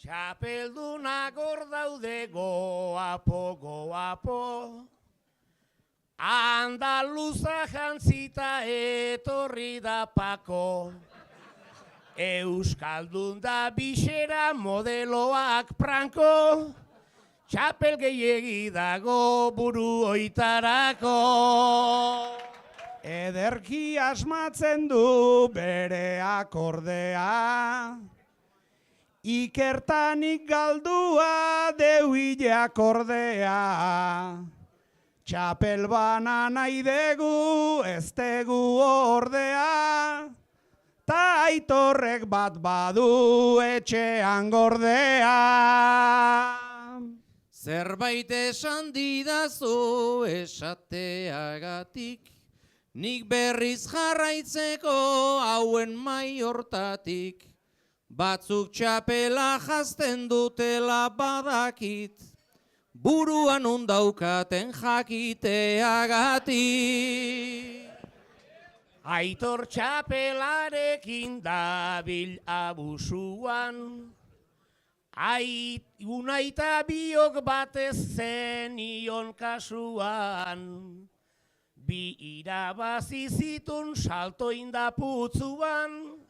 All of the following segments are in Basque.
Txapeldunak hor daude goapo, goapo. Andaluza jantzita etorri da Pako. Euskaldun da bixera modeloak pranko. Txapel gehiegi dago buru oitarako. Ederki asmatzen du bere akordea, ikertanik galdua deuile akordea. Txapel bana nahi degu, ez degu ordea, ta aitorrek bat badu etxean gordea. Zerbait esan didazu esateagatik, nik berriz jarraitzeko hauen mai hortatik. Batzuk txapela jazten dutela badakit, buruan undaukaten jakiteagatik. Aitor txapelarekin dabil abusuan, unaita biok batez zenion kasuan. Bi irabazi zitun salto indaputzuan,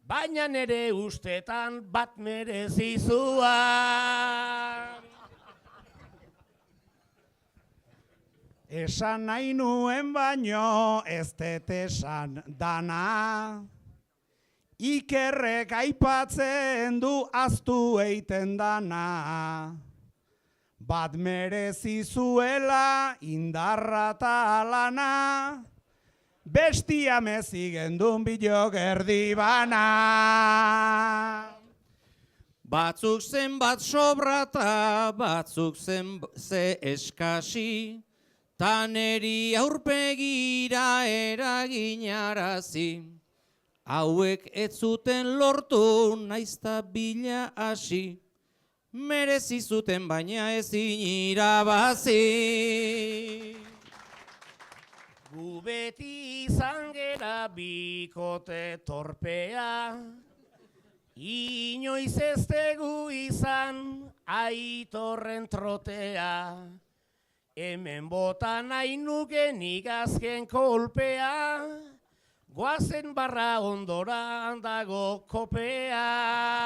baina nere ustetan bat merezizuan. Esan nahi nuen baino ez dut esan dana, ikerrek aipatzen du aztu eiten dana. Bat merezizuela indarra ta lana, bestia mezigen dun bilok erdi bana. Batzuk zenbat sobrata, batzuk ze eskasi, ta neri aurpegira eraginarazi. Hauek ez zuten lortu naizta bila hasi, merezi zuten baina ezin irabazi. Gu beti izan gera bikote torpea, inoiz ez dugu izan Aitorren trotea. Hemen bota nahi nuke nik azken kolpea, goazen barra ondoran dago kopea.